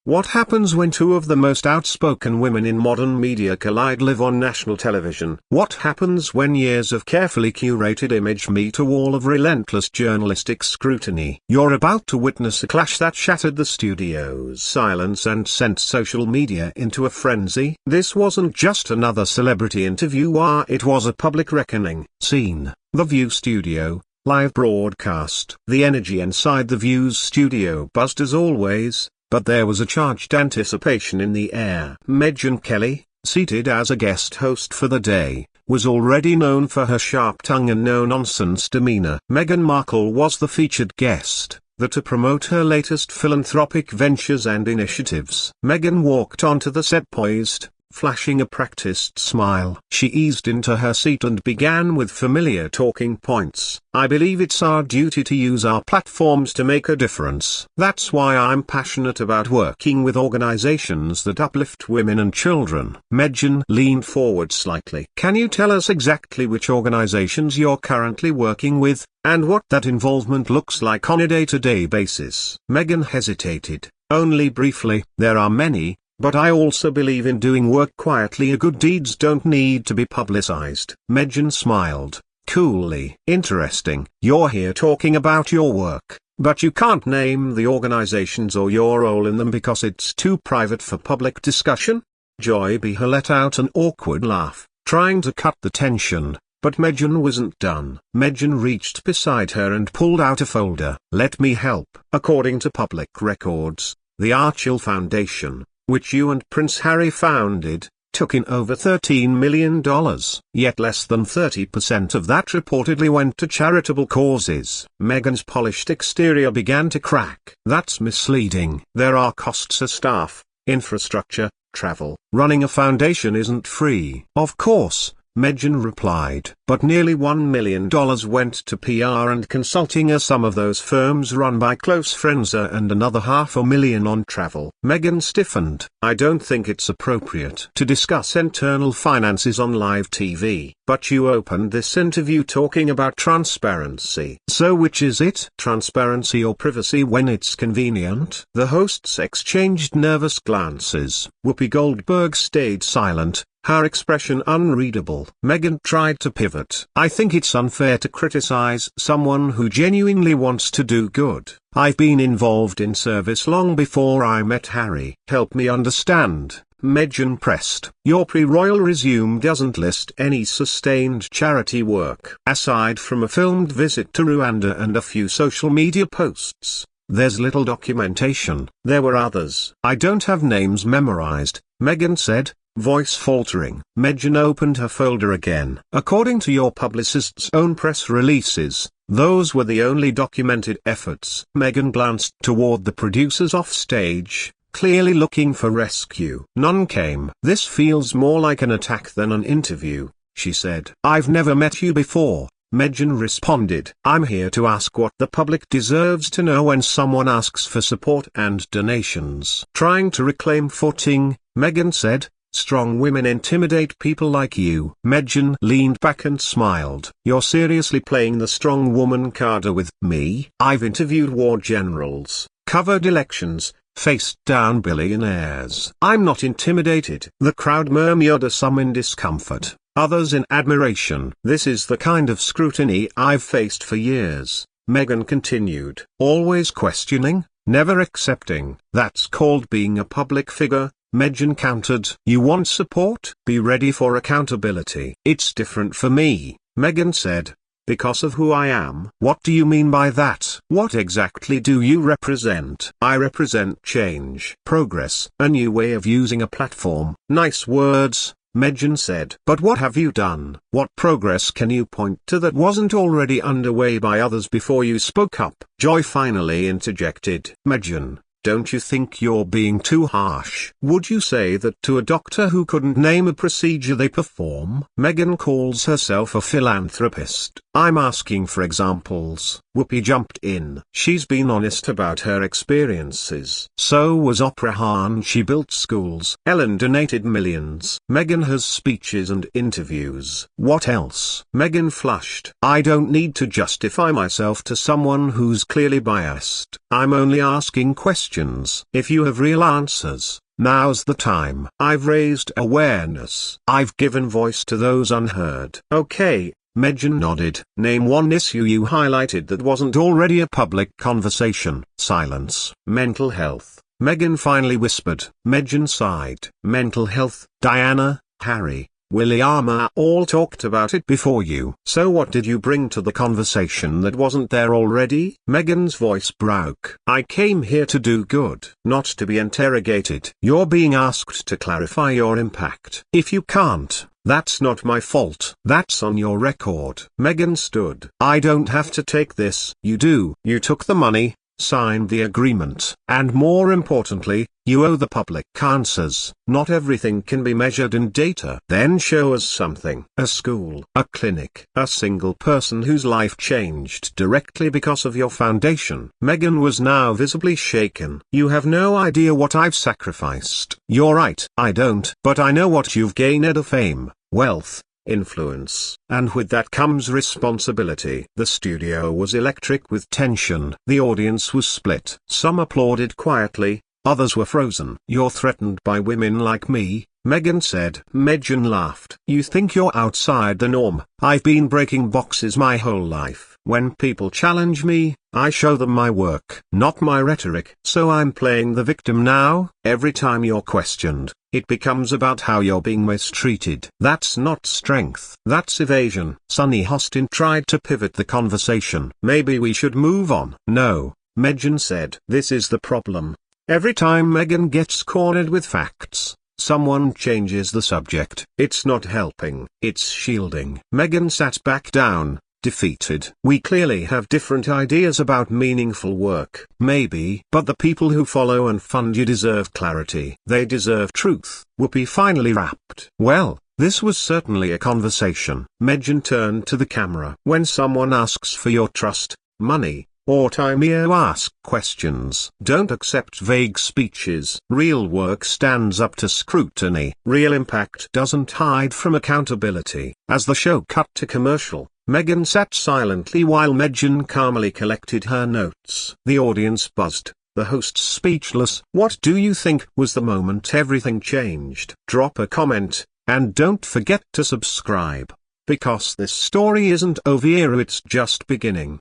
What happens when two of the most outspoken women in modern media collide live on national television? What happens when years of carefully curated image meet a wall of relentless journalistic scrutiny? You're about to witness a clash that shattered the studio's silence and sent social media into a frenzy. This wasn't just another celebrity interview, it was a public reckoning. Scene: The View Studio, live broadcast. The energy inside The View's studio buzzed as always, but there was a charged anticipation in the air. Megyn Kelly, seated as a guest host for the day, was already known for her sharp tongue and no-nonsense demeanor. Meghan Markle was the featured guest, there to promote her latest philanthropic ventures and initiatives. Megyn walked onto the set poised, flashing a practiced smile. She eased into her seat and began with familiar talking points. I believe it's our duty to use our platforms to make a difference. That's why I'm passionate about working with organizations that uplift women and children. Megyn leaned forward slightly. Can you tell us exactly which organizations you're currently working with, and what that involvement looks like on a day-to-day basis? Megyn hesitated. Only briefly. There are many, but I also believe in doing work quietly. Good deeds don't need to be publicized. Megyn smiled, coolly. Interesting. You're here talking about your work, but you can't name the organizations or your role in them because it's too private for public discussion? Joy Behar let out an awkward laugh, trying to cut the tension, but Megyn wasn't done. Megyn reached beside her and pulled out a folder. Let me help. According to public records, the Archil Foundation, which you and Prince Harry founded, took in over $13 million, yet less than 30% of that reportedly went to charitable causes. Meghan's polished exterior began to crack. That's misleading. There are costs of staff, infrastructure, travel. Running a foundation isn't free. Of course, Megyn replied. But nearly $1 million went to PR and consulting, as some of those firms run by close friends, and another $500,000 on travel. Megyn stiffened. I don't think it's appropriate to discuss internal finances on live TV. But you opened this interview talking about transparency. So which is it? Transparency or privacy when it's convenient? The hosts exchanged nervous glances. Whoopi Goldberg stayed silent, her expression unreadable. Megyn tried to pivot. I think it's unfair to criticize someone who genuinely wants to do good. I've been involved in service long before I met Harry. Help me understand. Megyn pressed. Your pre-royal resume doesn't list any sustained charity work. Aside from a filmed visit to Rwanda and a few social media posts, there's little documentation. There were others. I don't have names memorized, Megyn said, voice faltering. Megyn opened her folder again. According to your publicist's own press releases, those were the only documented efforts. Megyn glanced toward the producers offstage, clearly looking for rescue. None came. This feels more like an attack than an interview, she said. I've never met you before, Megyn responded. I'm here to ask what the public deserves to know when someone asks for support and donations. Trying to reclaim footing, Megyn said, strong women intimidate people like you. Megyn leaned back and smiled. You're seriously playing the strong woman card with me? I've interviewed war generals, covered elections, faced down billionaires. I'm not intimidated. The crowd murmured, some in discomfort, others in admiration. This is the kind of scrutiny I've faced for years, Megyn continued. Always questioning, never accepting. That's called being a public figure, Megyn countered. You want support? Be ready for accountability. It's different for me, Megyn said, because of who I am. What do you mean by that? What exactly do you represent? I represent change, progress, a new way of using a platform. Nice words, Megyn said. But what have you done? What progress can you point to that wasn't already underway by others before you spoke up? Joy finally interjected. Megyn, don't you think you're being too harsh? Would you say that to a doctor who couldn't name a procedure they perform? Megyn calls herself a philanthropist. I'm asking for examples. Whoopi jumped in. She's been honest about her experiences. So was Oprah Hahn. She built schools. Ellen donated millions. Megyn has speeches and interviews. What else? Megyn flushed. I don't need to justify myself to someone who's clearly biased. I'm only asking questions questions. If you have real answers, now's the time. I've raised awareness. I've given voice to those unheard. Okay, Megyn nodded. Name one issue you highlighted that wasn't already a public conversation. Silence. Mental health. Megyn finally whispered. Megyn sighed. Mental health. Diana, Harry, Williama all talked about it before you. So what did you bring to the conversation that wasn't there already? Megyn's voice broke. I came here to do good, not to be interrogated. You're being asked to clarify your impact. If you can't, that's not my fault. That's on your record. Megyn stood. I don't have to take this. You do. You took the money, signed the agreement. And more importantly, you owe the public answers. Not everything can be measured in data. Then show us something. A school, a clinic, a single person whose life changed directly because of your foundation. Megyn was now visibly shaken. You have no idea what I've sacrificed. You're right, I don't. But I know what you've gained: fame, wealth, influence. And with that comes responsibility. The studio was electric with tension. The audience was split. Some applauded quietly, others were frozen. You're threatened by women like me, Megyn said. Megyn laughed. You think you're outside the norm? I've been breaking boxes my whole life. When people challenge me, I show them my work, not my rhetoric. So I'm playing the victim now. Every time you're questioned, it becomes about how you're being mistreated. That's not strength. That's evasion. Sunny Hostin tried to pivot the conversation. Maybe we should move on. No, Megyn said. This is the problem. Every time Megyn gets cornered with facts, someone changes the subject. It's not helping, it's shielding. Megyn sat back down, defeated. We clearly have different ideas about meaningful work. Maybe. But the people who follow and fund you deserve clarity. They deserve truth. Whoopi finally rapped. Well, this was certainly a conversation. Megyn turned to the camera. When someone asks for your trust, money, or time, you ask questions. Don't accept vague speeches. Real work stands up to scrutiny. Real impact doesn't hide from accountability. As the show cut to commercial, Megyn sat silently while Megyn calmly collected her notes. The audience buzzed, the host speechless. What do you think was the moment everything changed? Drop a comment, and don't forget to subscribe. Because this story isn't over, it's just beginning.